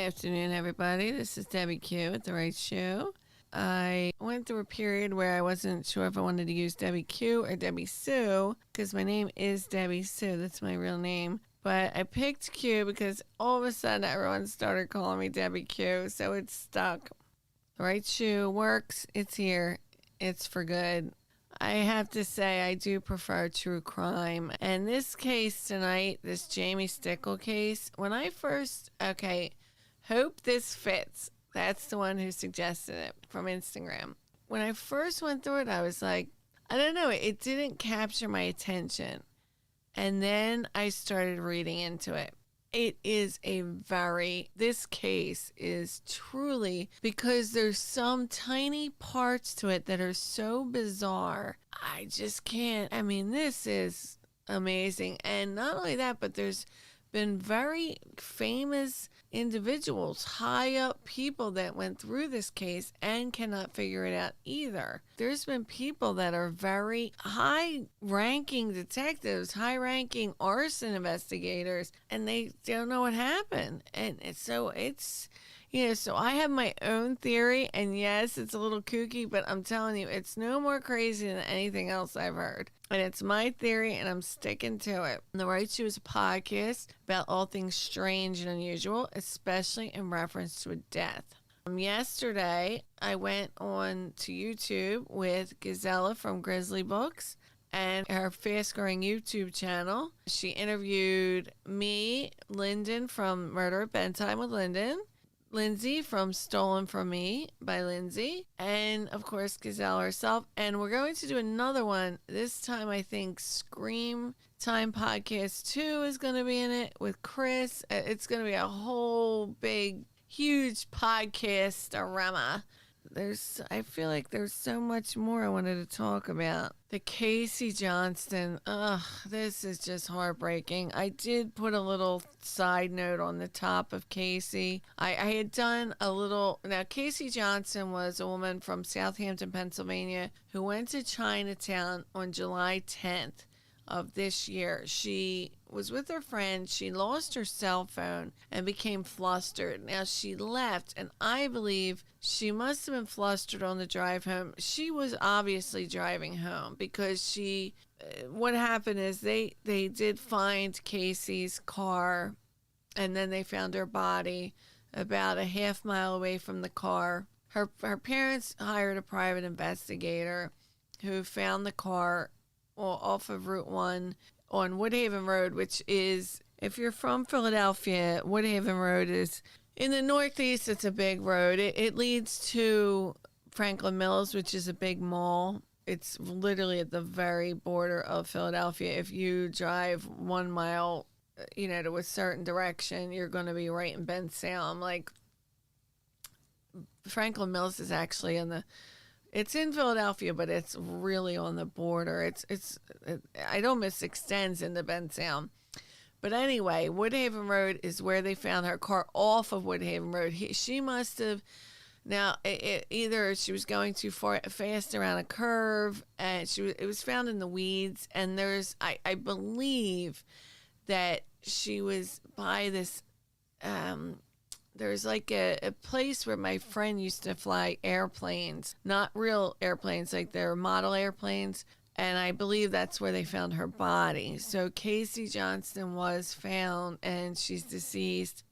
afternoon, everybody. This is Debbie Q at The Right Shoe. I went through a period where I wasn't sure if I wanted to use Debbie Q or Debbie Sue because my name is Debbie Sue. That's my real name. But I picked Q because all of a sudden everyone started calling me Debbie Q, so it's stuck. The Right Shoe works. It's here. It's for good. I have to say I do prefer true crime. And this case tonight, this Jamie Stickle case, when I first, hope this fits. That's the one who suggested it from Instagram. When I first went through it, I was like, I don't know, it didn't capture my attention. And then I started reading into it. This case is truly, because there's some tiny parts to it that are so bizarre. I just can't. I mean, this is amazing. And not only that, but there's been very famous individuals, high up people that went through this case and cannot figure it out either. There's been people that are very high ranking detectives, high ranking arson investigators, and they don't know what happened. And so I have my own theory, and yes, it's a little kooky, but I'm telling you, it's no more crazy than anything else I've heard. And it's my theory, and I'm sticking to it. The Right Shoe is a podcast about all things strange and unusual, especially in reference to a death. Yesterday, I went on to YouTube with Gazella from Grizzly Books and her fast-growing YouTube channel. She interviewed me, Lyndon from Murder at Bedtime with Lyndon, Lindsay from Stolen From Me by Lindsay, and of course Gazelle herself. And we're going to do another one. This time I think Scream Time Podcast 2 is going to be in it with Chris. It's going to be a whole big, huge podcast-arama. I feel like there's so much more I wanted to talk about. The Casey Johnston, this is just heartbreaking. I did put a little side note on the top of Casey. I had done now Casey Johnston was a woman from Southampton, Pennsylvania, who went to Chinatown on July 10th of this year. She was with her friend. She lost her cell phone and became flustered. Now she left, and I believe she must have been flustered on the drive home. She was obviously driving home because what happened is they did find Casey's car, and then they found her body about a half mile away from the car. Her parents hired a private investigator who found the car off of Route 1 on Woodhaven Road, which is, if you're from Philadelphia, Woodhaven Road is in the northeast. It's a big road. It leads to Franklin Mills, which is a big mall. It's literally at the very border of Philadelphia. If you drive 1 mile, to a certain direction, you're going to be right in Bensalem. Like, Franklin Mills is actually it's in Philadelphia, but it's really on the border. It almost extends into Bensalem. But anyway, Woodhaven Road is where they found her car off of Woodhaven Road. She must have, now, either she was going too fast around a curve, and it was found in the weeds, and I believe that she was by this, there's like a place where my friend used to fly airplanes, not real airplanes, like they're model airplanes. And I believe that's where they found her body. So Casey Johnston was found, and she's deceased.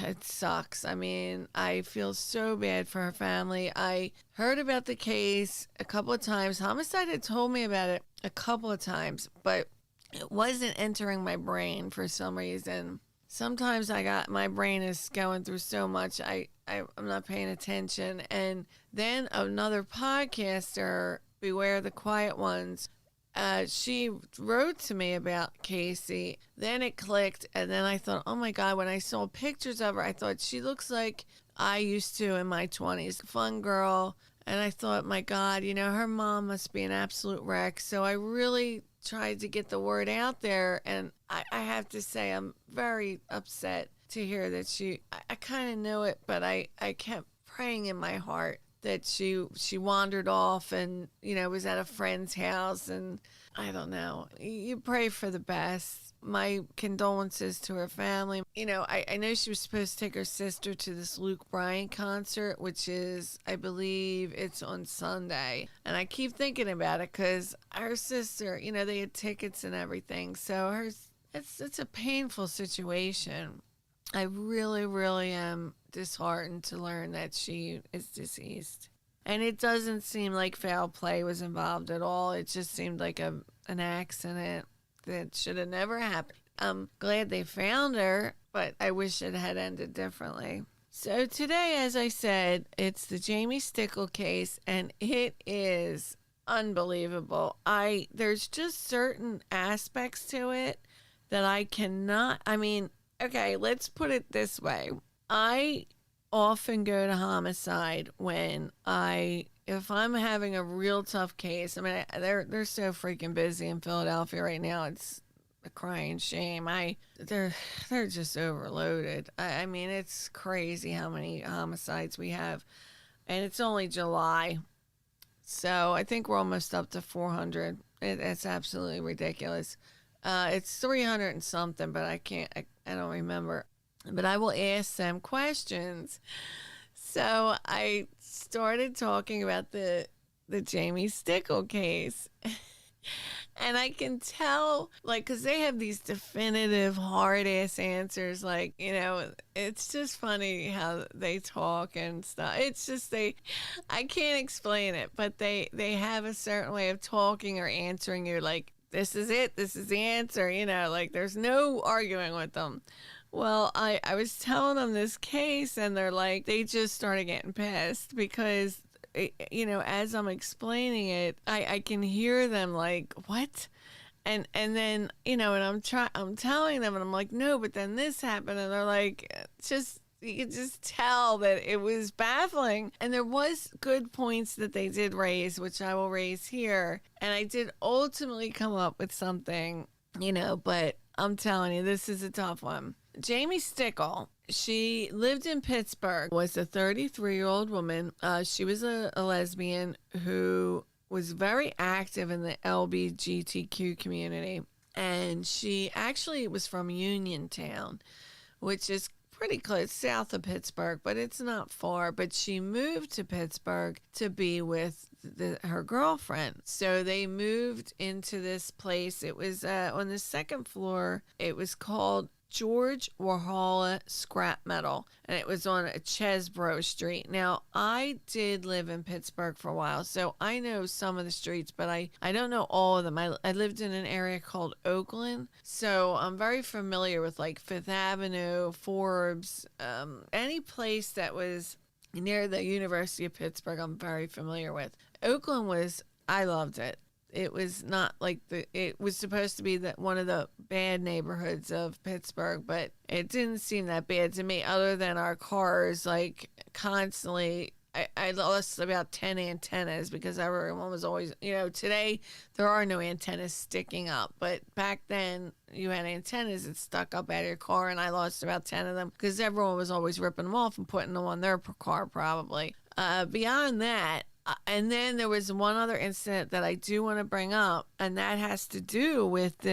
It sucks. I mean, I feel so bad for her family. I heard about the case a couple of times. Homicide had told me about it a couple of times, but it wasn't entering my brain for some reason. Sometimes my brain is going through so much, I'm not paying attention. And then another podcaster, Beware the Quiet Ones, she wrote to me about Casey. Then it clicked, and then I thought, oh my God, when I saw pictures of her, I thought she looks like I used to in my 20s. Fun girl. And I thought, my God, her mom must be an absolute wreck. So I really tried to get the word out there, and I have to say I'm very upset to hear that I kind of knew it, but I kept praying in my heart that she wandered off and was at a friend's house, and I don't know, you pray for the best. my condolences to her family. You know, I know she was supposed to take her sister to this Luke Bryan concert, which is, I believe it's on Sunday. And I keep thinking about it because her sister, you know, they had tickets and everything. So it's a painful situation. I really, really am disheartened to learn that she is deceased. And it doesn't seem like foul play was involved at all. It just seemed like an accident that should have never happened. I'm glad they found her, but I wish it had ended differently. So today, as I said, it's the Jamie Stickle case, and it is unbelievable. There's just certain aspects to it that I cannot, I mean, okay, let's put it this way. I often go to homicide if I'm having a real tough case. I mean, they're so freaking busy in Philadelphia right now. It's a crying shame. They're just overloaded. I mean, it's crazy how many homicides we have, and it's only July, so I think we're almost up to 400. It's absolutely ridiculous. It's 300 and something, but I don't remember. But I will ask them questions. So I started talking about the Jamie Stickle case. And I can tell, like, because they have these definitive, hard-ass answers. Like, you know, it's just funny how they talk and stuff. It's just I can't explain it, but they have a certain way of talking or answering you. Like, this is it. This is the answer. You know, like, there's no arguing with them. Well, I was telling them this case, and they just started getting pissed because, you know, as I'm explaining it, I can hear them like, what? And then, you know, and I'm telling them, and I'm like, no, but then this happened, and they're like, you could just tell that it was baffling. And there was good points that they did raise, which I will raise here. And I did ultimately come up with something, you know, but I'm telling you, this is a tough one. Jamie Stickle, she lived in Pittsburgh, was a 33-year-old woman. She was a lesbian who was very active in the LBGTQ community. And she actually was from Uniontown, which is pretty close south of Pittsburgh, but it's not far. But she moved to Pittsburgh to be with her girlfriend. So they moved into this place. It was on the second floor. It was called George Warhala Scrap Metal, and it was on Chesbrough Street. Now, I did live in Pittsburgh for a while, so I know some of the streets, but I don't know all of them. I lived in an area called Oakland, so I'm very familiar with like Fifth Avenue, Forbes, any place that was near the University of Pittsburgh, I'm very familiar with. Oakland I loved it. It was not like it was supposed to be one of the bad neighborhoods of Pittsburgh, but it didn't seem that bad to me, other than our cars, like, constantly. I lost about 10 antennas because everyone was always, you know, today there are no antennas sticking up, but back then you had antennas that stuck up out of your car, and I lost about 10 of them because everyone was always ripping them off and putting them on their car, probably. Beyond that, and then there was one other incident that I do want to bring up, and that has to do with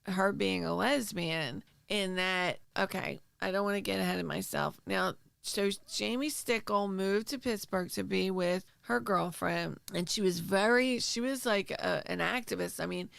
her being a lesbian. In that, okay, I don't want to get ahead of myself. Now, so Jamie Stickle moved to Pittsburgh to be with her girlfriend, and she was like an activist. I mean,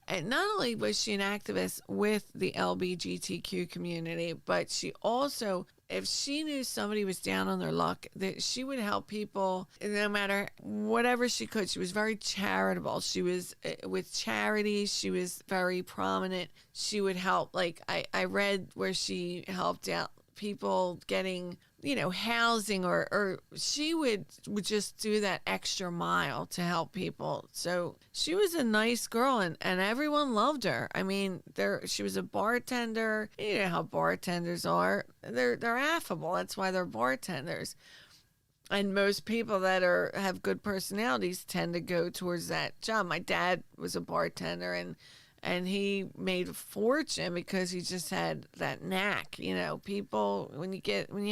and not only was she an activist with the LBGTQ community, but she also, if she knew somebody was down on their luck, that she would help people no matter whatever she could. She was very charitable. She was with charities. She was very prominent. She would help. Like I read where she helped out people getting, you know, housing, or she would just do that extra mile to help people. So she was a nice girl, and everyone loved her. I mean, she was a bartender. You know how bartenders are. They're affable. That's why they're bartenders. And most people that have good personalities tend to go towards that job. My dad was a bartender, and And he made a fortune because he just had that knack. People, when you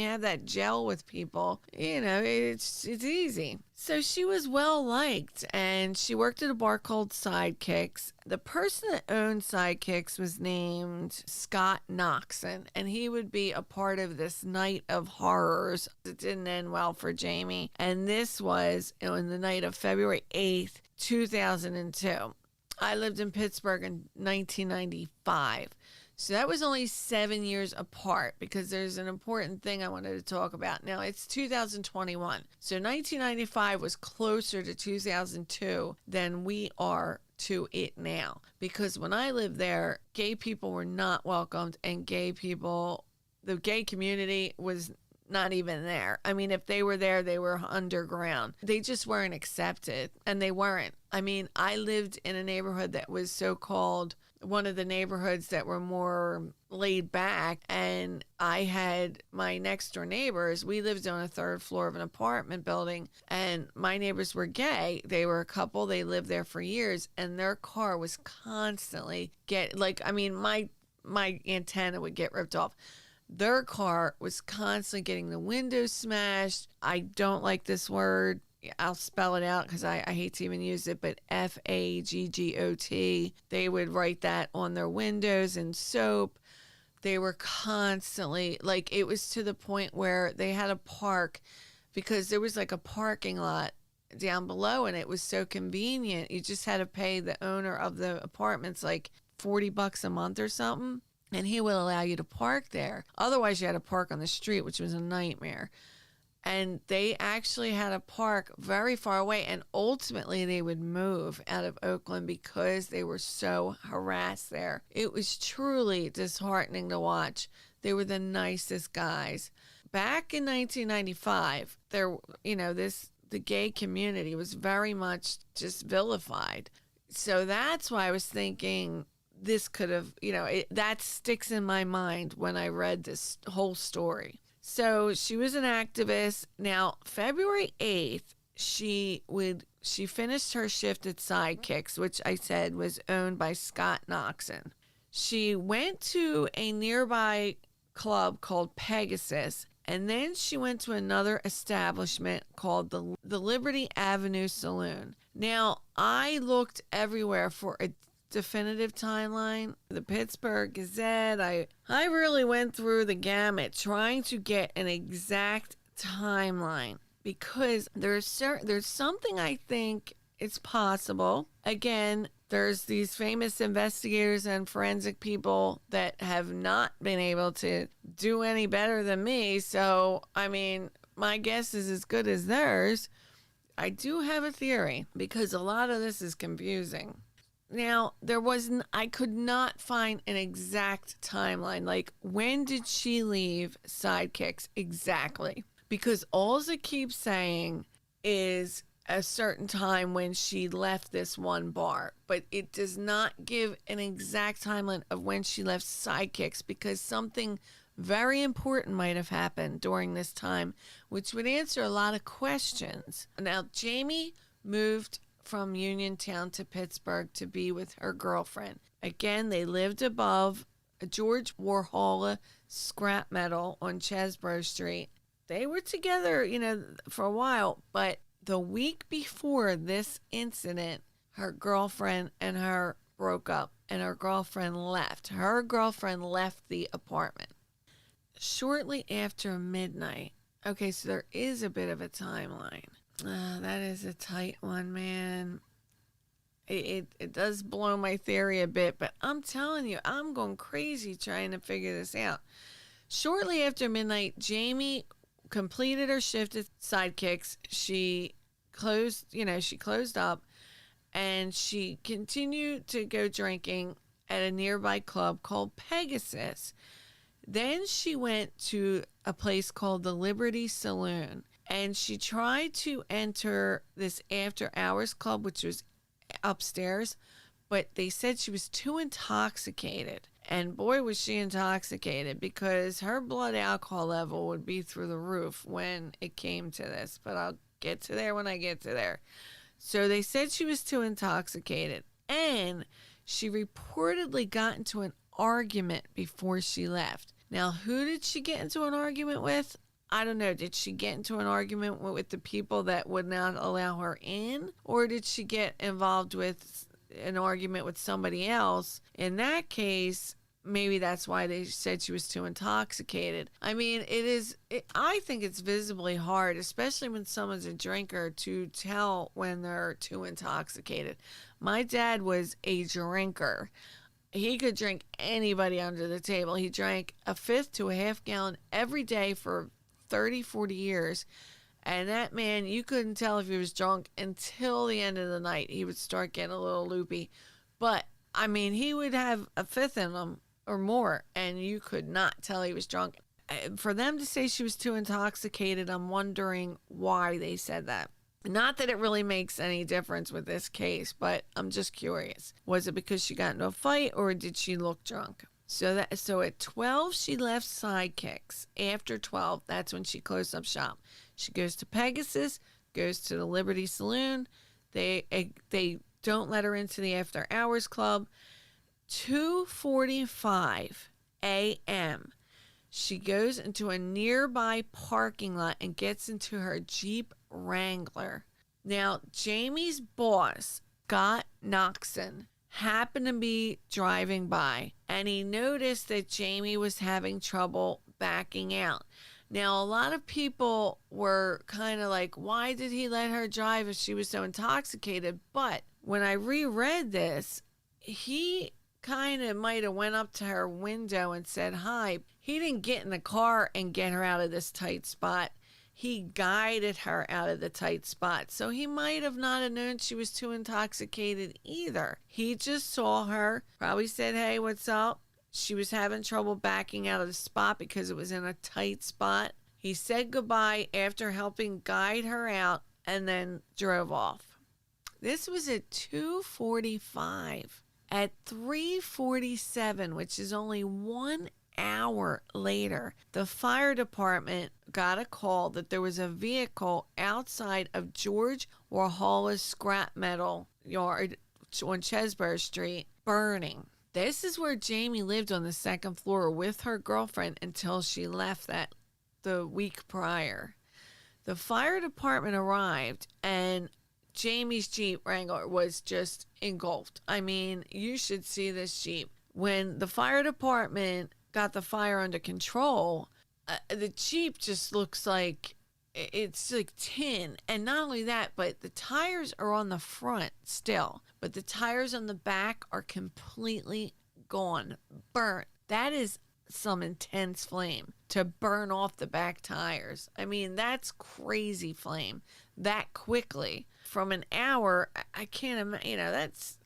have that gel with people, it's easy. So she was well liked, and she worked at a bar called Sidekicks. The person that owned Sidekicks was named Scott Noxon, and he would be a part of this night of horrors. It didn't end well for Jamie, and this was on the night of February 8th, 2002. I lived in Pittsburgh in 1995. So that was only 7 years apart, because there's an important thing I wanted to talk about. Now, it's 2021. So 1995 was closer to 2002 than we are to it now. Because when I lived there, gay people were not welcomed, and the gay community was not even there. I mean, if they were there, they were underground. They just weren't accepted, and they weren't. I mean, I lived in a neighborhood that was so-called one of the neighborhoods that were more laid back, and I had my next door neighbors. We lived on a third floor of an apartment building, and my neighbors were gay. They were a couple. They lived there for years, and their car was constantly my antenna would get ripped off. Their car was constantly getting the windows smashed. I don't like this word. I'll spell it out because I hate to even use it, but FAGGOT. They would write that on their windows in soap. They were constantly, it was to the point where they had to park, because there was a parking lot down below, and it was so convenient. You just had to pay the owner of the apartments $40 a month or something, and he would allow you to park there. Otherwise, you had to park on the street, which was a nightmare. And they actually had to park very far away, and ultimately they would move out of Oakland because they were so harassed there. It was truly disheartening to watch. They were the nicest guys. Back in 1995, the gay community was very much just vilified. So that's why I was thinking this could have, that sticks in my mind when I read this whole story. So she was an activist. Now, February 8th, she finished her shift at Sidekicks, which I said was owned by Scott Noxon. She went to a nearby club called Pegasus, and then she went to another establishment called the Liberty Avenue Saloon. Now, I looked everywhere for a definitive timeline. The Pittsburgh Gazette, I really went through the gamut trying to get an exact timeline, because there's something I think it's possible. Again, there's these famous investigators and forensic people that have not been able to do any better than me, so I mean, my guess is as good as theirs. I do have a theory, because a lot of this is confusing. Now, I could not find an exact timeline. When did she leave Sidekicks exactly? Because all it keeps saying is a certain time when she left this one bar. But it does not give an exact timeline of when she left Sidekicks, because something very important might have happened during this time, which would answer a lot of questions. Now, Jamie moved from Uniontown to Pittsburgh to be with her girlfriend. Again, they lived above a George Warhol scrap metal on Chesbrough Street. They were together, for a while, but the week before this incident, her girlfriend and her broke up, and her girlfriend left. Her girlfriend left the apartment shortly after midnight. Okay, so there is a bit of a timeline. That is a tight one, man. It does blow my theory a bit, but I'm telling you, I'm going crazy trying to figure this out. Shortly after midnight, Jamie completed her shift at Sidekicks. She closed up, and she continued to go drinking at a nearby club called Pegasus. Then she went to a place called the Liberty Saloon, and she tried to enter this after hours club, which was upstairs, but they said she was too intoxicated. And boy, was she intoxicated, because her blood alcohol level would be through the roof when it came to this. But I'll get to there when I get to there. So they said she was too intoxicated, and she reportedly got into an argument before she left. Now, who did she get into an argument with? I don't know. Did she get into an argument with the people that would not allow her in? Or did she get involved with an argument with somebody else? In that case, maybe that's why they said she was too intoxicated. I mean, I think it's visibly hard, especially when someone's a drinker, to tell when they're too intoxicated. My dad was a drinker. He could drink anybody under the table. He drank a fifth to a half gallon every day for 30, 40 years. And that man, you couldn't tell if he was drunk until the end of the night. He would start getting a little loopy. But, I mean, he would have a fifth in him or more, and you could not tell he was drunk. For them to say she was too intoxicated, I'm wondering why they said that. Not that it really makes any difference with this case, but I'm just curious. Was it because she got into a fight, or did she look drunk? So at 12, she left Sidekicks. After 12, that's when she closed up shop. She goes to Pegasus, goes to the Liberty Saloon. They don't let her into the After Hours Club. 2:45 a.m. She goes into a nearby parking lot and gets into her Jeep Wrangler. Now, Jamie's boss, Scott Noxon, happened to be driving by, and he noticed that Jamie was having trouble backing out. Now, a lot of people were kind of like, why did he let her drive if she was so intoxicated? But when I reread this, he kind of might have went up to her window and said hi. He didn't get in the car and get her out of this tight spot. He guided her out of the tight spot. So he might have not have known she was too intoxicated either. He just saw her, probably said, hey, what's up? She was having trouble backing out of the spot because it was in a tight spot. He said goodbye after helping guide her out and then drove off. This was at 2:45. At 3:47, which is only 1 hour later, the fire department got a call that there was a vehicle outside of George Warhol's scrap metal yard on Chesborough Street burning. This is where Jamie lived, on the second floor with her girlfriend until she left the week prior. The fire department arrived, and Jamie's Jeep Wrangler was just engulfed. I mean, you should see this Jeep. When the fire department got the fire under control, the Jeep just looks like it's like tin. And not only that, but the tires are on the front still, but the tires on the back are completely gone, burnt. That is some intense flame to burn off the back tires. I mean, that's crazy flame that quickly. From an hour, I can't imagine, that's,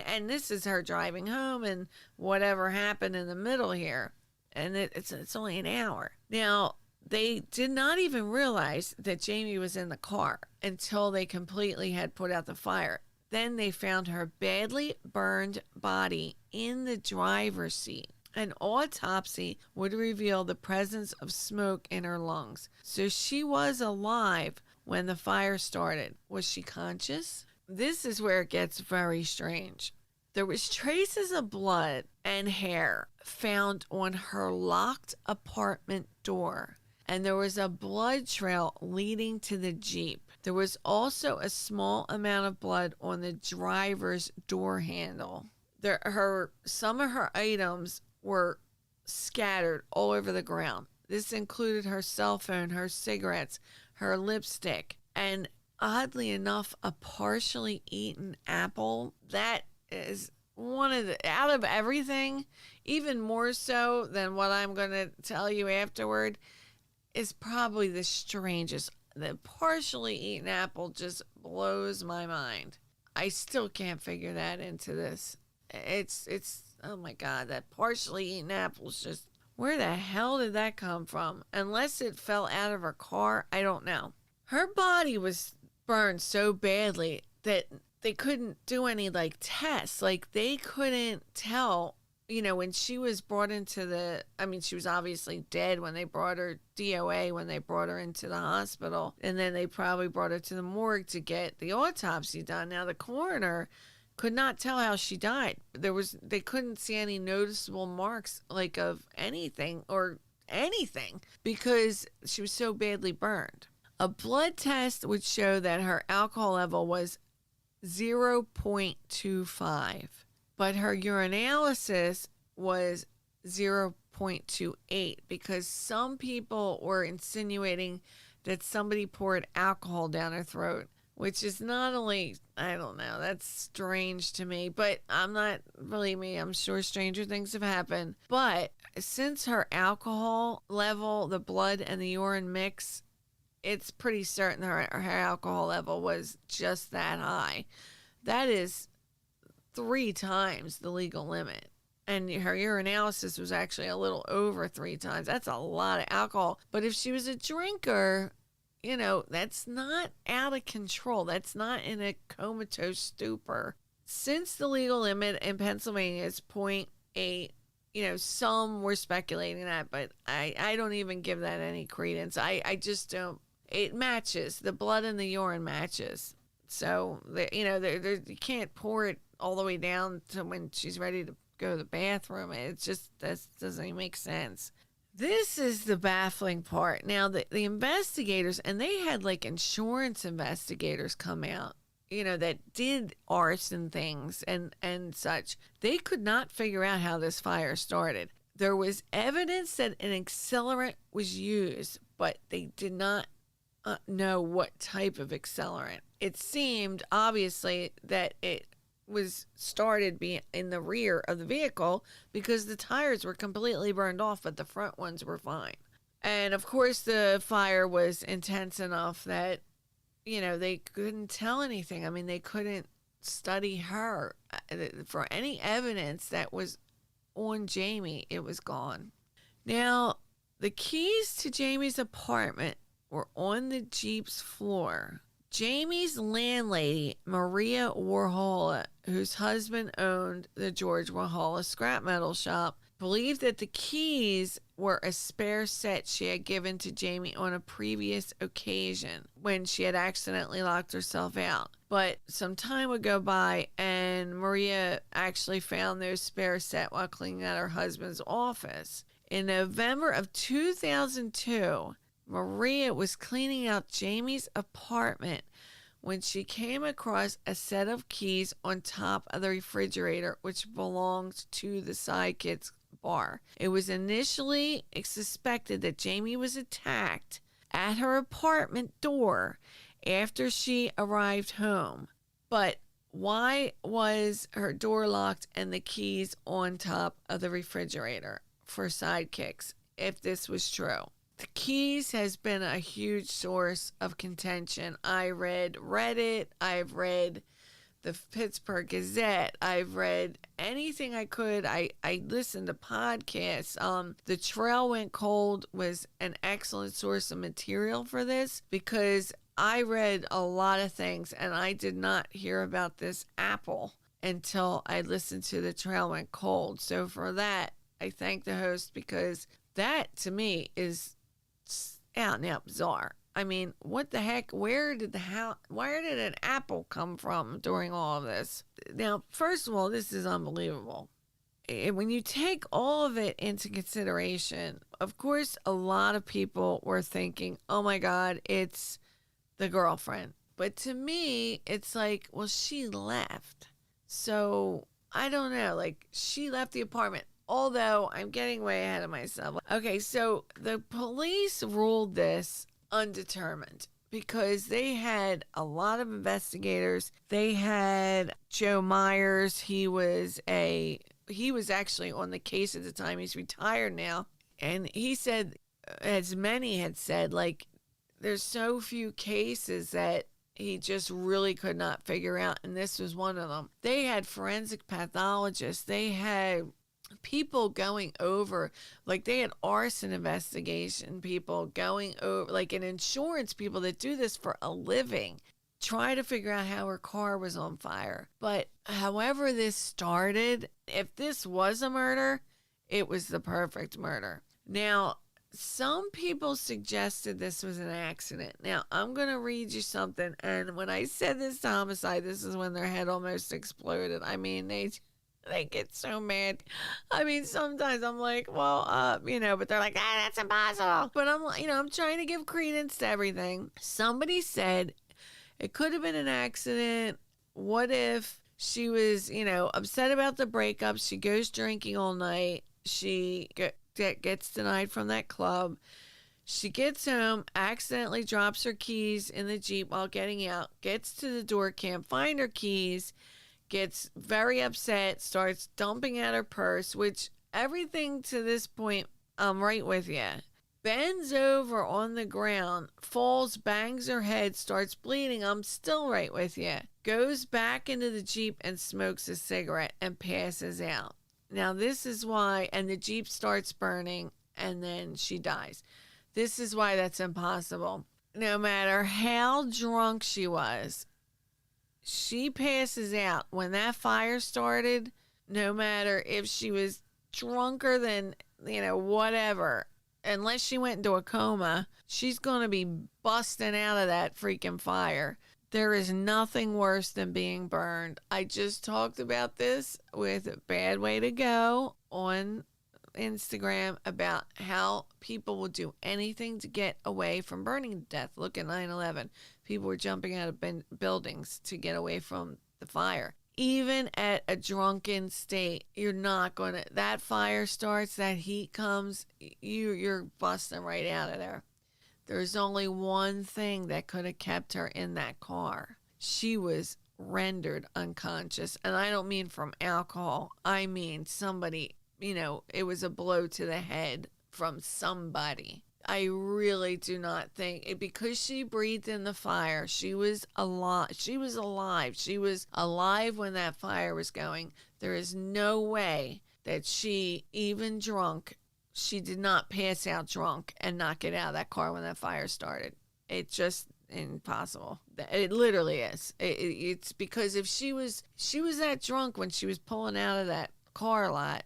and this is her driving home and whatever happened in the middle here. And it's only an hour. Now, they did not even realize that Jamie was in the car until they completely had put out the fire. Then they found her badly burned body in the driver's seat. An autopsy would reveal the presence of smoke in her lungs. So she was alive when the fire started. Was she conscious? This is where it gets very strange. There was traces of blood and hair found on her locked apartment door, and there was a blood trail leading to the Jeep. There was also a small amount of blood on the driver's door handle. Some of her items were scattered all over the ground. This included her cell phone, her cigarettes, her lipstick, and oddly enough, a partially eaten apple. That is one of the, out of everything, even more so than what I'm going to tell you afterward, is probably the strangest. The partially eaten apple just blows my mind. I still can't figure that into this. It's oh my God, that partially eaten apple is just, where the hell did that come from? Unless it fell out of her car, I don't know. Her body was burned so badly that they couldn't do any tests. They couldn't tell, when she was brought into she was obviously dead when they brought her DOA, when they brought her into the hospital. And then they probably brought her to the morgue to get the autopsy done. Now the coroner could not tell how she died. They couldn't see any noticeable marks like of anything because she was so badly burned. A blood test would show that her alcohol level was 0.25, but her urinalysis was 0.28 because some people were insinuating that somebody poured alcohol down her throat, which is not only, I don't know, that's strange to me, but believe me, I'm sure stranger things have happened. But since her alcohol level, the blood and the urine mix, it's pretty certain her alcohol level was just that high. That is 3 times the legal limit. And her urinalysis was actually a little over 3 times. That's a lot of alcohol. But if she was a drinker, that's not out of control. That's not in a comatose stupor. Since the legal limit in Pennsylvania is 0.8, some were speculating that, but I don't even give that any credence. I just don't. It matches. The blood and the urine matches. So, you can't pour it all the way down to when she's ready to go to the bathroom. It's just, that doesn't even make sense. This is the baffling part. Now, the investigators, and they had like insurance investigators come out, that did arson things and such. They could not figure out how this fire started. There was evidence that an accelerant was used, but they did not know what type of accelerant. It seemed obviously that it was started being in the rear of the vehicle because the tires were completely burned off, but the front ones were fine. And of course the fire was intense enough that, they couldn't tell anything. I mean, they couldn't study her for any evidence that was on Jamie. It was gone. Now, the keys to Jamie's apartment were on the Jeep's floor. Jamie's landlady, Maria Warhola, whose husband owned the George Warhola scrap metal shop, believed that the keys were a spare set she had given to Jamie on a previous occasion when she had accidentally locked herself out. But some time would go by and Maria actually found those spare set while cleaning out her husband's office. In November of 2002, Maria was cleaning out Jamie's apartment when she came across a set of keys on top of the refrigerator, which belonged to the Sidekicks bar. It was initially suspected that Jamie was attacked at her apartment door after she arrived home. But why was her door locked and the keys on top of the refrigerator for Sidekicks, if this was true? The keys has been a huge source of contention. I read Reddit. I've read the Pittsburgh Gazette. I've read anything I could. I listened to podcasts. The Trail Went Cold was an excellent source of material for this because I read a lot of things and I did not hear about this apple until I listened to The Trail Went Cold. So for that, I thank the host because that to me is out and out bizarre. I mean, what the heck? Where did an apple come from during all of this? Now, first of all, this is unbelievable. And when you take all of it into consideration, of course, a lot of people were thinking, oh my God, it's the girlfriend. But to me, it's like, well, she left. So I don't know, like she left the apartment. Although I'm getting way ahead of myself. Okay, so the police ruled this undetermined because they had a lot of investigators. They had Joe Myers. He was actually on the case at the time. He's retired now. And he said, as many had said, like there's so few cases that he just really could not figure out. And this was one of them. They had forensic pathologists. They had people going over, like they had arson investigation people going over, like an insurance people that do this for a living, try to figure out how her car was on fire. But however this started, if this was a murder, it was the perfect murder. Now, some people suggested this was an accident. Now, I'm going to read you something. And when I said this to homicide, this is when their head almost exploded. I mean, they get so mad. I mean, sometimes I'm like, well, but they're like, that's impossible. But I'm like, I'm trying to give credence to everything. Somebody said it could have been an accident. What if she was, upset about the breakup? She goes drinking all night. She gets denied from that club. She gets home, accidentally drops her keys in the Jeep while getting out, gets to the door, can't find her keys, gets very upset, starts dumping out her purse, which everything to this point, I'm right with you. Bends over on the ground, falls, bangs her head, starts bleeding. I'm still right with you. Goes back into the Jeep and smokes a cigarette and passes out. Now, this is why, and the Jeep starts burning, and then she dies. This is why that's impossible. No matter how drunk she was, she passes out. When that fire started, no matter if she was drunker than, whatever, unless she went into a coma, she's going to be busting out of that freaking fire. There is nothing worse than being burned. I just talked about this with Bad Way to Go on Instagram about how people will do anything to get away from burning to death. Look at 9/11. People were jumping out of buildings to get away from the fire. Even at a drunken state, you're not going to, that fire starts, that heat comes, you're busting right out of there. There's only one thing that could have kept her in that car. She was rendered unconscious. And I don't mean from alcohol. I mean somebody, it was a blow to the head from somebody. I really do not think because she breathed in the fire. She was alive. She was alive. She was alive when that fire was going. There is no way that she, even drunk, she did not pass out drunk and not get out of that car when that fire started. It's just impossible. It literally is. It's because if she was that drunk when she was pulling out of that car lot,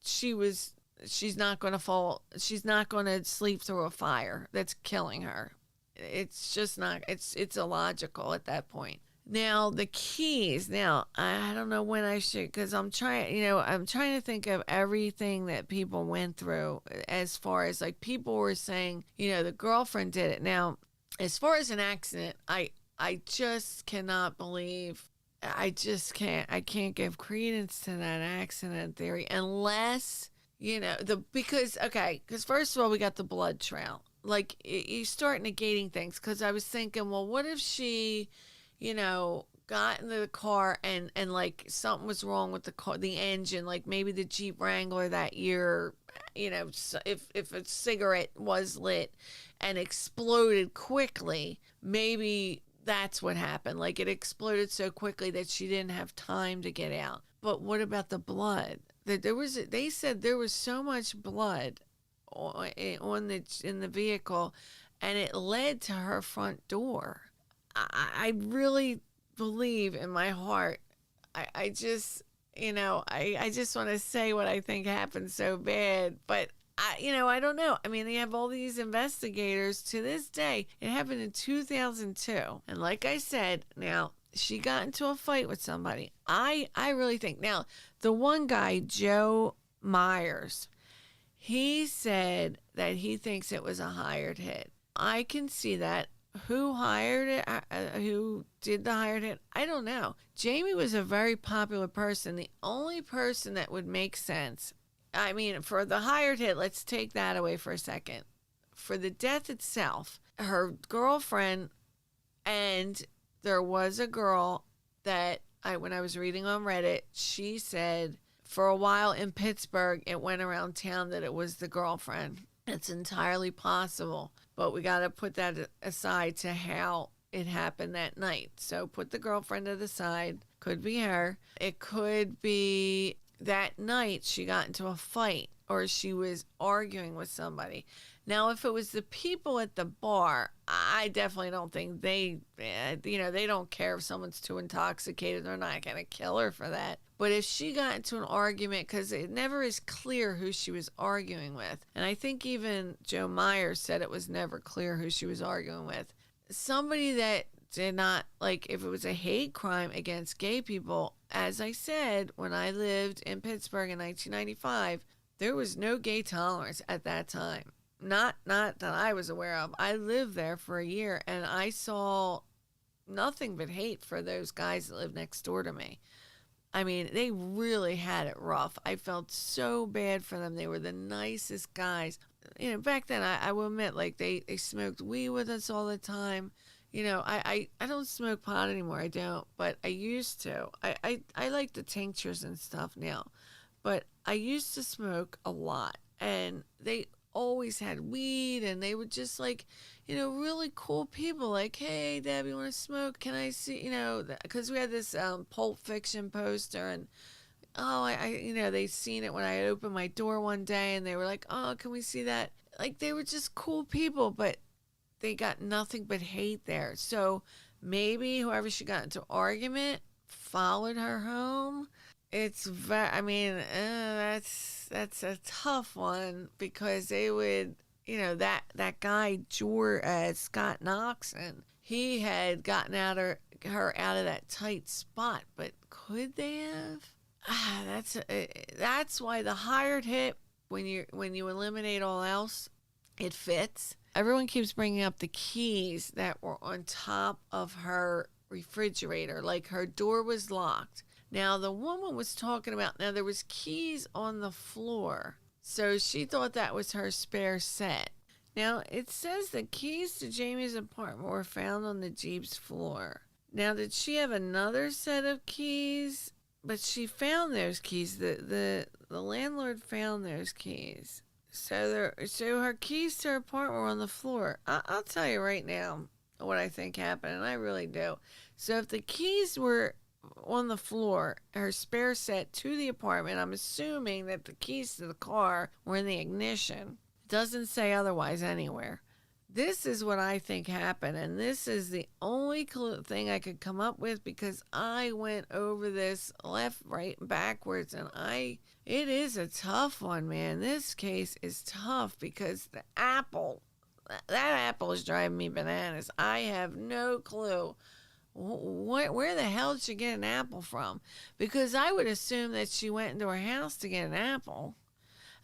she's not going to fall. She's not going to sleep through a fire that's killing her. It's just not, it's illogical at that point. Now, the keys. Now, I don't know when I should, because I'm trying to think of everything that people went through as far as, like, people were saying, the girlfriend did it. Now, as far as an accident, I just cannot believe, I can't give credence to that accident theory unless, because first of all, we got the blood trail. Like, you start negating things, because I was thinking, well, what if she, got into the car and like something was wrong with the car, the engine, like maybe the Jeep Wrangler that year, if a cigarette was lit and exploded quickly, maybe that's what happened. Like, it exploded so quickly that she didn't have time to get out. But what about the blood? They said there was so much blood in the vehicle, and it led to her front door. I really believe in my heart. I just, I just want to say what I think happened so bad, but I don't know. I mean, they have all these investigators to this day. It happened in 2002. And like I said, now she got into a fight with somebody. I really think, now the one guy, Joe Myers, he said that he thinks it was a hired hit. I can see that. Who hired it? Who did the hired hit? I don't know. Jamie was a very popular person. The only person that would make sense, I mean, for the hired hit, let's take that away for a second. For the death itself, her girlfriend, and there was a girl that when I was reading on Reddit, she said for a while in Pittsburgh, it went around town that it was the girlfriend. It's entirely possible, but we got to put that aside to how it happened that night. So put the girlfriend to the side. Could be her. It could be that night she got into a fight or she was arguing with somebody. Now, if it was the people at the bar, I definitely don't think they don't care if someone's too intoxicated. They're not going to kill her for that. But if she got into an argument, because it never is clear who she was arguing with, and I think even Joe Myers said it was never clear who she was arguing with, somebody that did not, like, if it was a hate crime against gay people, as I said, when I lived in Pittsburgh in 1995, there was no gay tolerance at that time. Not that I was aware of. I lived there for a year, and I saw nothing but hate for those guys that lived next door to me. I mean, they really had it rough. I felt so bad for them. They were the nicest guys. Back then, I will admit, like, they smoked weed with us all the time. I don't smoke pot anymore. I don't, but I used to. I like the tinctures and stuff now, but I used to smoke a lot, and they always had weed, and they were just like, really cool people. Like, hey, Deb, you want to smoke? Can I see, because we had this Pulp Fiction poster, and they seen it when I opened my door one day, and they were like, oh, can we see that? Like, they were just cool people, but they got nothing but hate there. So maybe whoever she got into argument followed her home. It's that's a tough one, because they would, that guy Scott Noxon, he had gotten her out of that tight spot, but could they have? That's why the hired hit, when you eliminate all else, it fits. Everyone keeps bringing up the keys that were on top of her refrigerator, like her door was locked. Now, the woman was talking about, now there was keys on the floor, so she thought that was her spare set. Now, it says the keys to Jamie's apartment were found on the Jeep's floor. Now, did she have another set of keys? But she found those keys. The landlord found those keys. So her keys to her apartment were on the floor. I'll tell you right now what I think happened, and I really do. So if the keys were on the floor, her spare set to the apartment, I'm assuming that the keys to the car were in the ignition. It doesn't say otherwise anywhere. This is what I think happened, and this is the only thing I could come up with, because I went over this left, right, and backwards, and it is a tough one, man. This case is tough, because that apple is driving me bananas. I have no clue where the hell did she get an apple from, because I would assume that she went into her house to get an apple,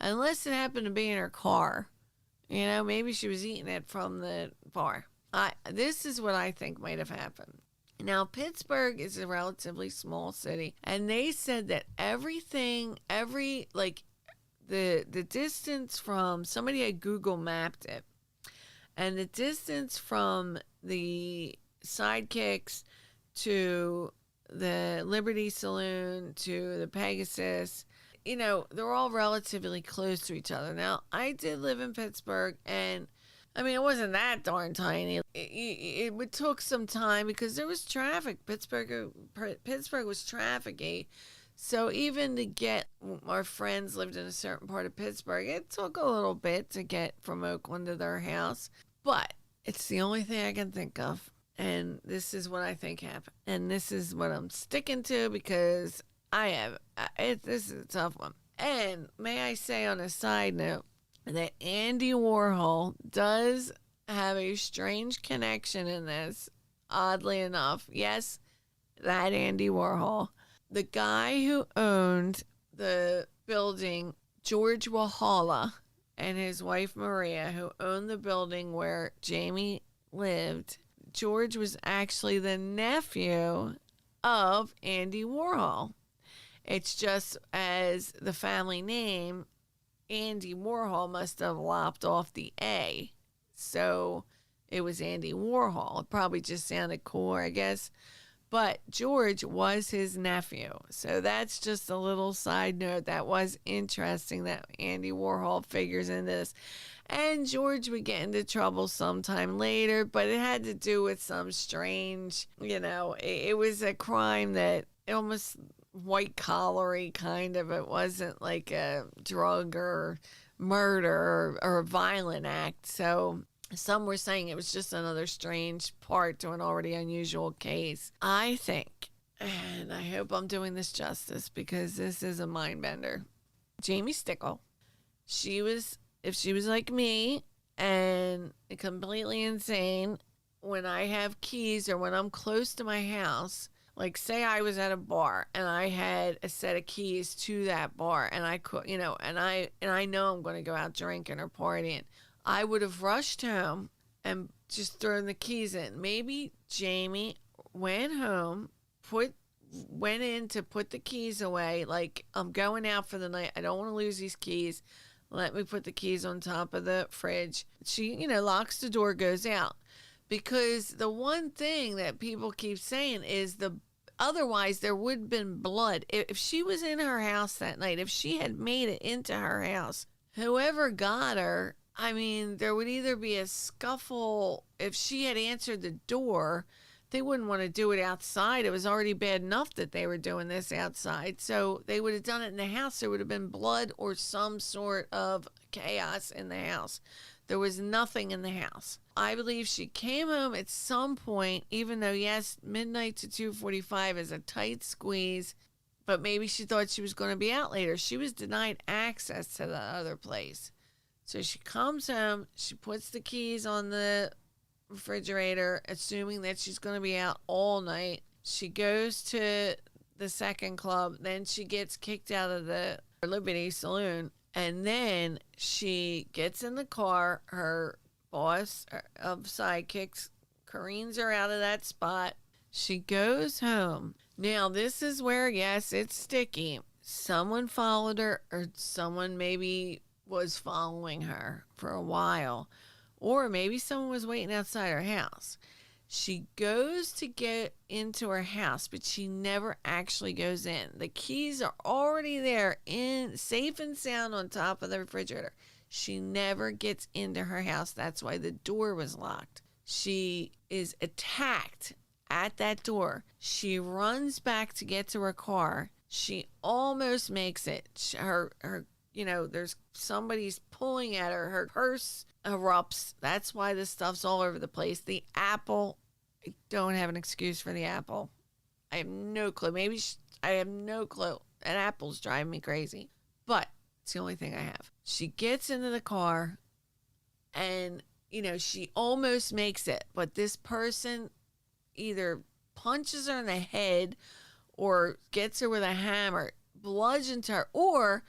unless it happened to be in her car. Maybe she was eating it from the bar. This is what I think might have happened. Now, Pittsburgh is a relatively small city, and they said that the distance from, somebody had Google mapped it, and the distance from the Sidekicks to the Liberty Saloon to the Pegasus, they're all relatively close to each other. Now, I did live in Pittsburgh, and it wasn't that darn tiny. It took some time, because there was traffic. Pittsburgh was trafficy. So even to get, our friends lived in a certain part of Pittsburgh, it took a little bit to get from Oakland to their house. But it's the only thing I can think of. And this is what I think happened. And this is what I'm sticking to, because this is a tough one. And may I say, on a side note, that Andy Warhol does have a strange connection in this, oddly enough. Yes, that Andy Warhol. The guy who owned the building, George Walhalla, and his wife Maria, who owned the building where Jamie lived, George was actually the nephew of Andy Warhol. It's just, as the family name, Andy Warhol must have lopped off the A. So it was Andy Warhol. It probably just sounded cooler, I guess. But George was his nephew. So that's just a little side note. That was interesting that Andy Warhol figures in this. And George would get into trouble sometime later, but it had to do with some strange, it was a crime that almost white collary kind of. It wasn't like a drug or murder or a violent act. So some were saying it was just another strange part to an already unusual case. I think, and I hope I'm doing this justice because this is a mind bender. Jamie Stickle, if she was like me and completely insane, when I have keys or when I'm close to my house, like say I was at a bar and I had a set of keys to that bar and I could, and I know I'm going to go out drinking or partying, I would have rushed home and just thrown the keys in. Maybe Jamie went home, went in to put the keys away. Like, I'm going out for the night. I don't want to lose these keys. Let me put the keys on top of the fridge. She, locks the door, goes out. Because the one thing that people keep saying is otherwise there would have been blood. If she was in her house that night, if she had made it into her house, whoever got her, I mean, there would either be a scuffle. If she had answered the door, they wouldn't want to do it outside. It was already bad enough that they were doing this outside. So they would have done it in the house. There would have been blood or some sort of chaos in the house. There was nothing in the house. I believe she came home at some point, even though, yes, midnight to 2:45 is a tight squeeze, but maybe she thought she was going to be out later. She was denied access to the other place. So she comes home, she puts the keys on the refrigerator, assuming that she's going to be out all night. She goes to the second club, then she gets kicked out of the Liberty Saloon. And then she gets in the car. Her boss of sidekicks careens her out of that spot. She goes home. Now, this is where, yes, it's sticky. Someone followed her, or someone maybe was following her for a while. Or maybe someone was waiting outside her house. She goes to get into her house, but she never actually goes in. The keys are already there, safe and sound on top of the refrigerator. She never gets into her house. That's why the door was locked. She is attacked at that door. She runs back to get to her car. She almost makes it. There's somebody's pulling at her. Her purse erupts. That's why this stuff's all over the place. The apple, I don't have an excuse for the apple. I have no clue. I have no clue. An apple's driving me crazy. But it's the only thing I have. She gets into the car and, she almost makes it. But this person either punches her in the head or gets her with a hammer, bludgeons her, or...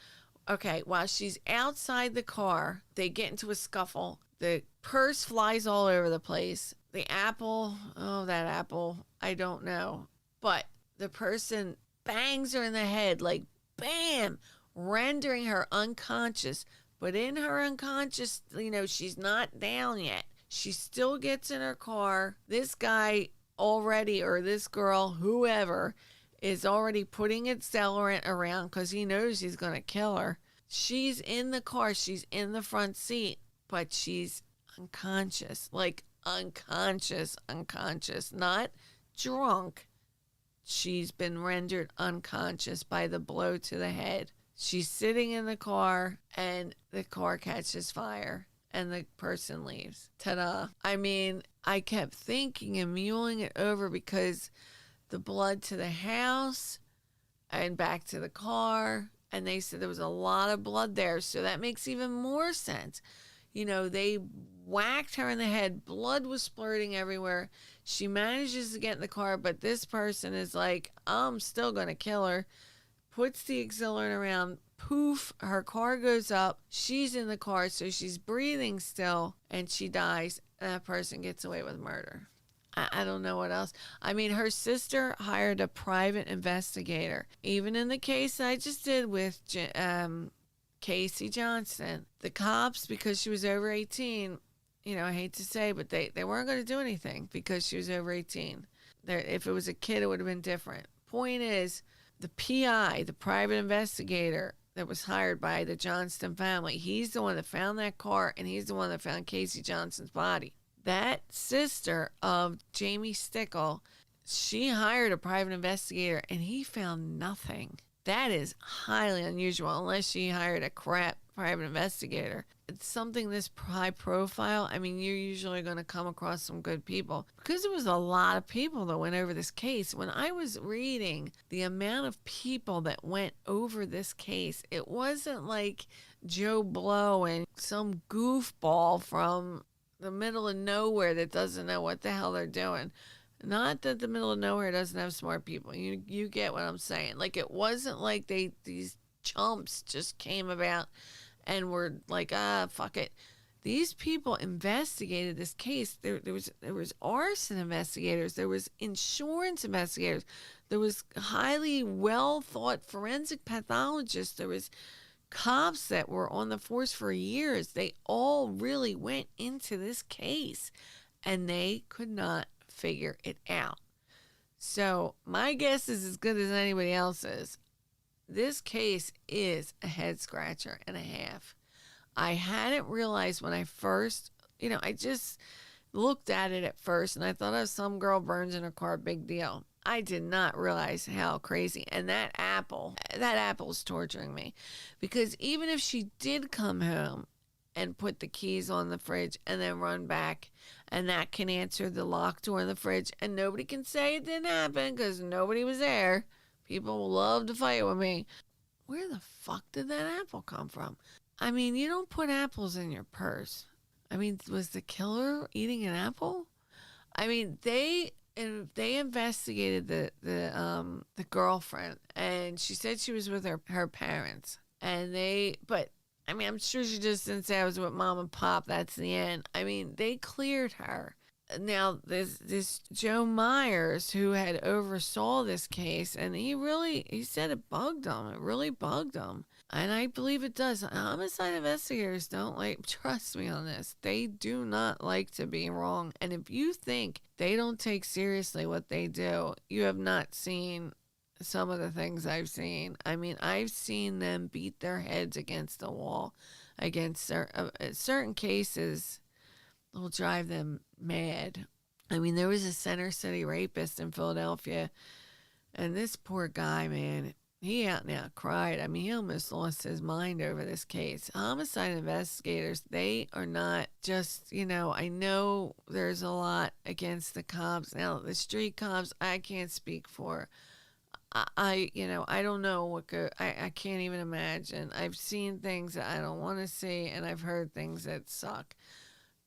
Okay, while she's outside the car, they get into a scuffle. The purse flies all over the place. The apple, that apple, I don't know. But the person bangs her in the head, like bam, rendering her unconscious. But in her unconscious, she's not down yet. She still gets in her car. This guy already, or this girl, whoever, is already putting accelerant around because he knows he's going to kill her. She's in the car. She's in the front seat, but she's unconscious. Like unconscious, not drunk. She's been rendered unconscious by the blow to the head. She's sitting in the car and the car catches fire and the person leaves. Ta-da. I mean, I kept thinking and mulling it over because the blood to the house and back to the car, and they said there was a lot of blood there, so that makes even more sense. They whacked her in the head. Blood was splurting everywhere. She manages to get in the car, but this person is like, I'm still going to kill her. Puts the accelerant around. Poof, her car goes up. She's in the car, so she's breathing still, and she dies. And that person gets away with murder. I don't know what else. I mean, her sister hired a private investigator. Even in the case I just did with Casey Johnston, the cops, because she was over 18, I hate to say, but they weren't going to do anything because she was over 18. If it was a kid, it would have been different. Point is, the PI, the private investigator that was hired by the Johnston family, he's the one that found that car, and he's the one that found Casey Johnston's body. That sister of Jamie Stickle, she hired a private investigator and he found nothing. That is highly unusual unless she hired a crap private investigator. It's something this high profile. I mean, you're usually going to come across some good people because there was a lot of people that went over this case. When I was reading the amount of people that went over this case, it wasn't like Joe Blow and some goofball from the middle of nowhere that doesn't know what the hell they're doing. Not that the middle of nowhere doesn't have smart people. You get what I'm saying. Like, it wasn't like these chumps just came about and were like, fuck it. These people investigated this case. There was arson investigators. There was insurance investigators. There was highly well thought forensic pathologists. There was cops that were on the force for years. They all really went into this case, and they could not figure it out. So my guess is as good as anybody else's. This case is a head scratcher and a half. I hadn't realized when I first, I just looked at it at first and I thought, oh, some girl burns in her car, big deal. I did not realize how crazy. And that apple's torturing me, because even if she did come home and put the keys on the fridge and then run back, and that can answer the locked door in the fridge, and nobody can say it didn't happen because nobody was there. People love to fight with me. Where the fuck did that apple come from? I mean, you don't put apples in your purse. I mean, was the killer eating an apple? I mean, they investigated the girlfriend, and she said she was with her parents, but I mean, I'm sure she just didn't say I was with mom and pop. That's the end. I mean, they cleared her. Now, this Joe Myers, who had oversaw this case, and he said it bugged him. It really bugged him. And I believe it does. Homicide investigators trust me on this. They do not like to be wrong. And if you think they don't take seriously what they do, you have not seen some of the things I've seen. I mean, I've seen them beat their heads against the wall against certain cases. Will drive them mad. I mean, there was a Center City rapist in Philadelphia, and this poor guy, man, he out and out cried. I mean, he almost lost his mind over this case. Homicide investigators, they are not just, I know there's a lot against the cops. Now, the street cops, I can't speak for. I don't know I can't even imagine. I've seen things that I don't want to see, and I've heard things that suck.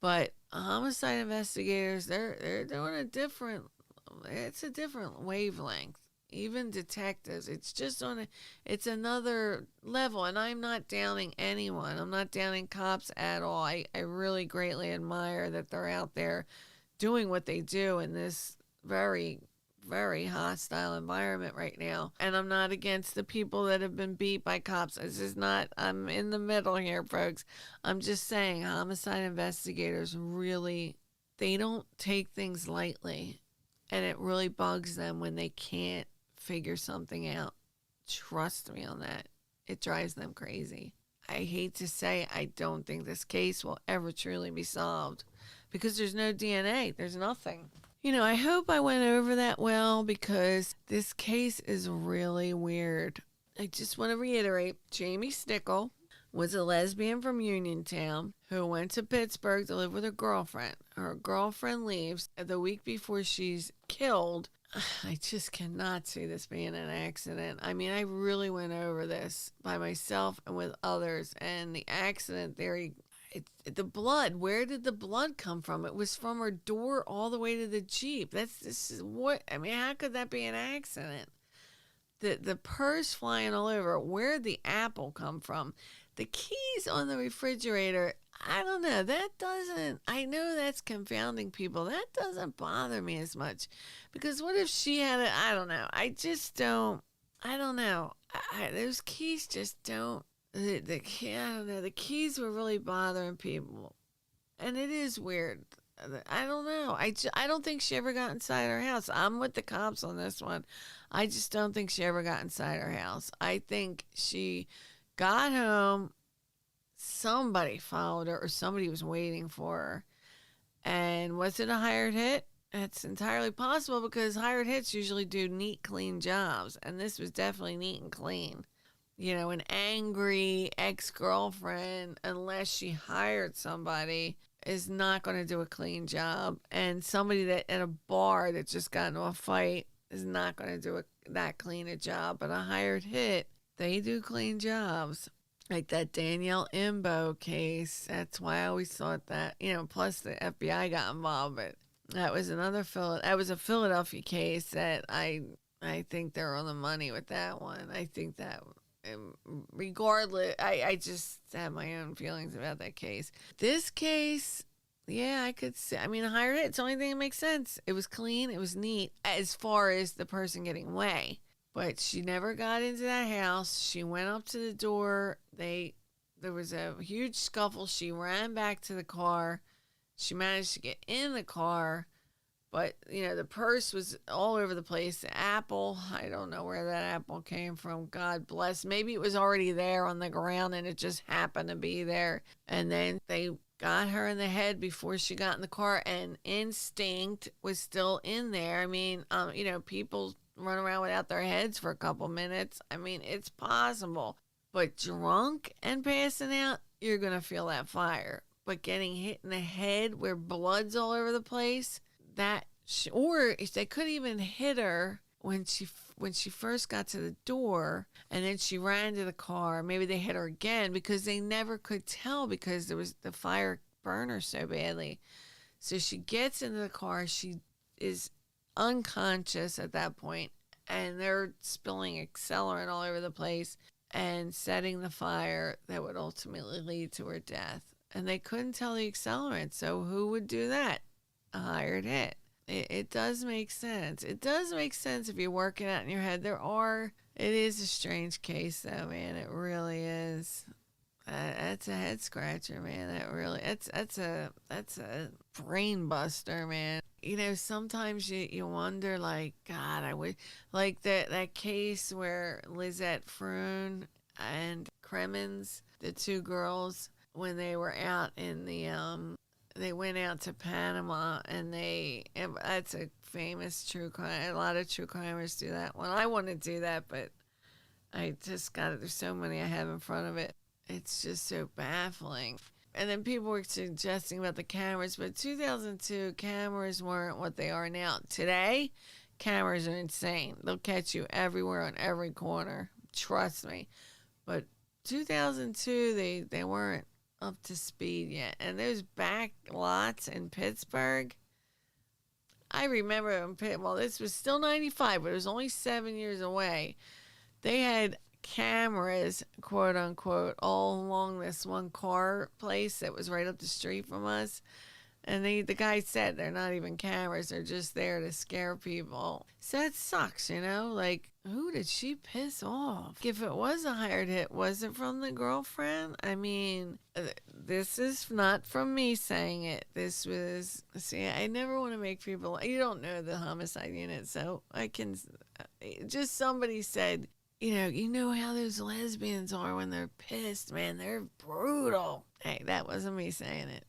But homicide investigators, they're doing it's a different wavelength. Even detectives, it's another level. And I'm not downing anyone. I'm not downing cops at all. I really greatly admire that they're out there doing what they do in this very, very hostile environment right now. And I'm not against the people that have been beat by cops. I'm in the middle here, folks. I'm just saying, homicide investigators really, they don't take things lightly. And it really bugs them when they can't figure something out. Trust me on that. It drives them crazy. I hate to say, I don't think this case will ever truly be solved because there's no DNA. There's nothing. I hope I went over that well, because this case is really weird. I just want to reiterate, Jamie Stickle was a lesbian from Uniontown who went to Pittsburgh to live with her girlfriend. Her girlfriend leaves the week before she's killed. I just cannot see this being an accident. I mean, I really went over this by myself and with others, and the accident theory, the blood, where did the blood come from? It was from her door all the way to the Jeep. How could that be an accident? The purse flying all over, where'd the apple come from? The keys on the refrigerator, I don't know. I know that's confounding people. That doesn't bother me as much, because what if she had it? I don't know. I don't know. Those keys just don't. I don't know. The keys were really bothering people, and it is weird. I don't know. I don't think she ever got inside her house. I'm with the cops on this one. I just don't think she ever got inside her house. I think she got home, somebody followed her, or somebody was waiting for her. And was it a hired hit? That's entirely possible because hired hits usually do neat, clean jobs, and this was definitely neat and clean. An angry ex girlfriend, unless she hired somebody, is not going to do a clean job. And somebody that at a bar that just got into a fight is not going to do that clean a job. But a hired hit, they do clean jobs. Like that Danielle Imbo case. That's why I always thought that. Plus the FBI got involved, but that was that was a Philadelphia case that I think they're on the money with that one. I think that regardless, I just have my own feelings about that case. This case, yeah, I could say, I mean, a hired hit, it's the only thing that makes sense. It was clean, it was neat as far as the person getting away. But she never got into that house. She went up to the door. There was a huge scuffle. She ran back to the car. She managed to get in the car. But, the purse was all over the place. The apple, I don't know where that apple came from. God bless. Maybe it was already there on the ground and it just happened to be there. And then they got her in the head before she got in the car, and instinct was still in there. I mean, people run around without their heads for a couple minutes. I mean, it's possible. But drunk and passing out, you're going to feel that fire. But getting hit in the head where blood's all over the place, or if they could even hit her when she first got to the door and then she ran to the car. Maybe they hit her again because they never could tell because there was the fire burned her so badly. So she gets into the car. She is unconscious at that point, and they're spilling accelerant all over the place and setting the fire that would ultimately lead to her death. And they couldn't tell the accelerant, so who would do that? A hired hit. It does make sense. It does make sense if you work it out in your head. It is a strange case though, man. It really is. That's a head scratcher, man. That's a brain buster, man. Sometimes you wonder, like, God, I would like that case where Lizette Froon and Cremens, the two girls, when they were out in the they went out to Panama, and that's a famous true crime. A lot of true crimers do that one. I want to do that, but I just got it. There's so many I have in front of it. It's just so baffling. And then people were suggesting about the cameras, but 2002 cameras weren't what they are now. Today, cameras are insane. They'll catch you everywhere on every corner. Trust me. But 2002, they weren't up to speed yet. And those back lots in Pittsburgh, I remember this was still 95, but it was only 7 years away. They had cameras, quote unquote, all along this one car place that was right up the street from us. And the guy said they're not even cameras, they're just there to scare people. So it sucks, like, who did she piss off? If it was a hired hit, was it from the girlfriend? I mean, this is not from me saying it. This was, see, I never want to make people, you don't know the homicide unit, so I can, just somebody said, you know how those lesbians are when they're pissed, man, they're brutal. Hey, that wasn't me saying it.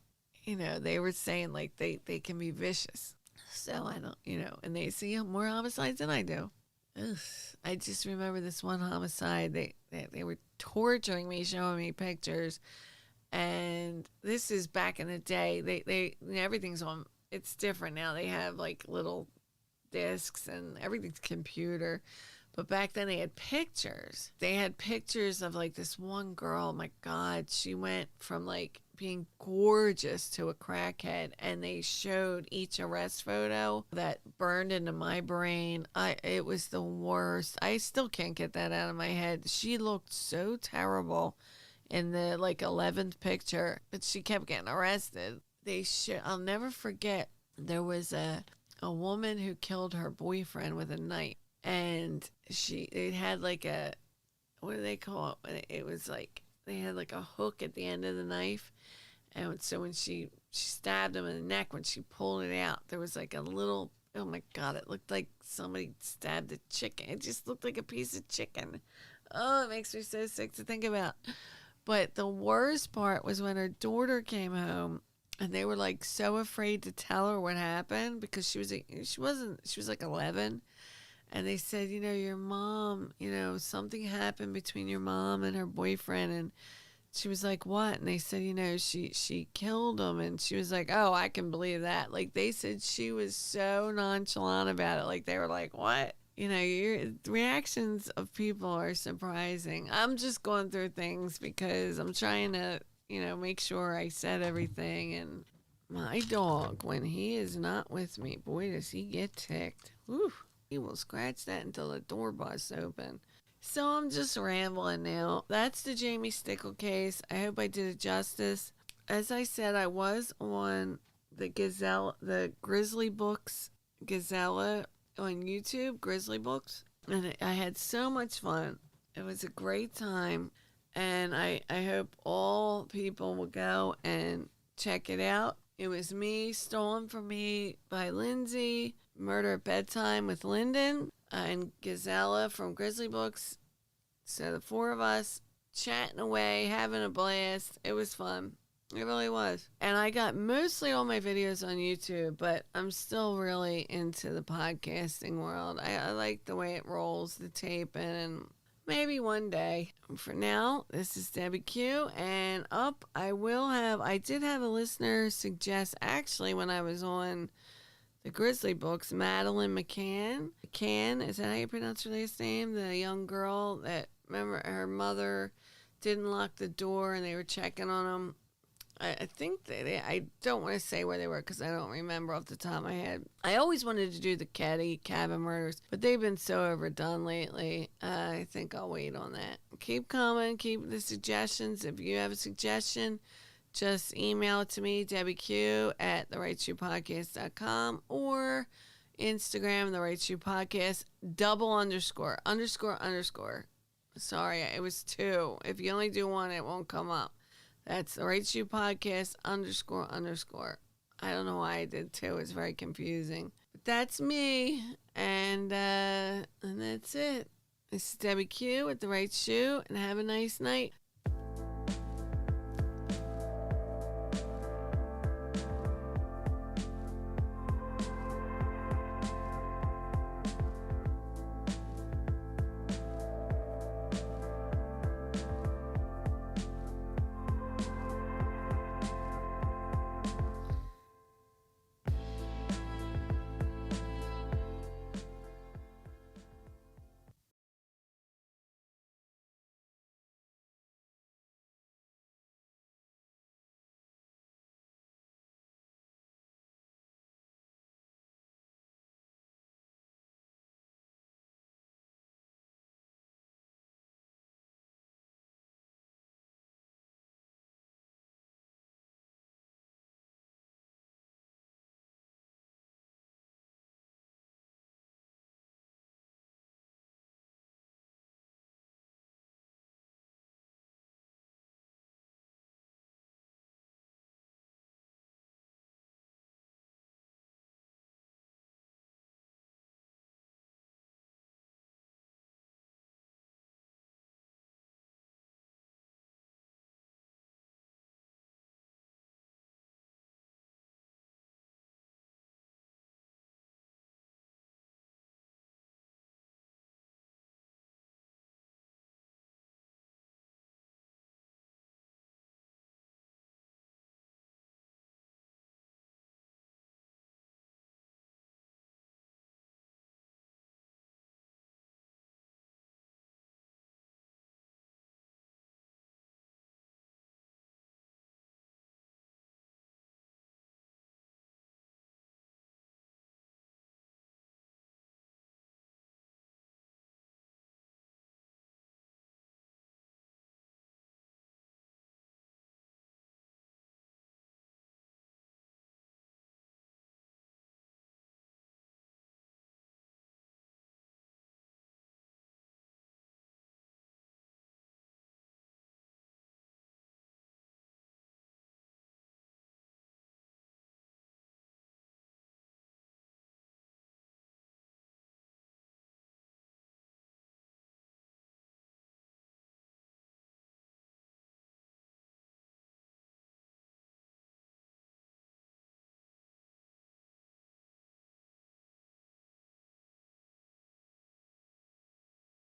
They were saying, like, they can be vicious. So I don't, and they see more homicides than I do. Ugh. I just remember this one homicide. They were torturing me, showing me pictures. And this is back in the day. They everything's on, it's different now. They have, like, little discs and everything's computer. But back then they had pictures. They had pictures of, like, this one girl. My God, she went from, like, being gorgeous to a crackhead, and they showed each arrest photo that burned into my brain. It was the worst. I still can't get that out of my head. She looked so terrible in the, like, 11th picture, but she kept getting arrested. I'll never forget, there was a woman who killed her boyfriend with a knife, and it had like what do they call it? It was like, they had like a hook at the end of the knife. And so when she stabbed him in the neck, when she pulled it out, there was like a little, oh my God, it looked like somebody stabbed a chicken. It just looked like a piece of chicken. Oh, it makes me so sick to think about. But the worst part was when her daughter came home, And they were like so afraid to tell her what happened because she was like 11. And they said, your mom, something happened between your mom and her boyfriend. And she was like, what? And they said, she killed him. And she was like, oh, I can believe that. Like, they said she was so nonchalant about it. Like, they were like, what? Your reactions of people are surprising. I'm just going through things because I'm trying to, make sure I said everything. And my dog, when he is not with me, boy, does he get ticked. Whew. He will scratch that until the door busts open. So I'm just rambling now. That's the Jamie Stickle case. I hope I did it justice. As I said, I was on the Grizzly Books Gazella on YouTube, Grizzly Books. And I had so much fun. It was a great time. And I hope all people will go and check it out. It was me, Stolen from Me by Lindsay, Murder at Bedtime with Lyndon, and Gazella from Grizzly Books. So the four of us chatting away, having a blast. It was fun. It really was. And I got mostly all my videos on YouTube, but I'm still really into the podcasting world. I like the way it rolls, the taping, and maybe one day. For now, this is Debbie Q, and I did have a listener suggest, actually, when I was on the Grizzly Books, Madeline McCann. McCann, is that how you pronounce her last name? The young girl that, remember, her mother didn't lock the door and they were checking on them. I think I don't want to say where they were because I don't remember off the top of my head. I always wanted to do the Caddy Cabin Murders, but they've been so overdone lately. I think I'll wait on that. Keep coming. Keep the suggestions. If you have a suggestion, just email it to me, DebbieQ at therightshoepodcast.com, or Instagram, The Right Shoe Podcast, ____. Sorry, it was 2. If you only do 1, it won't come up. That's The Right Shoe Podcast, ___. I don't know why I did 2. It's very confusing. But that's me, and that's it. This is Debbie Q at The Right Shoe, and have a nice night.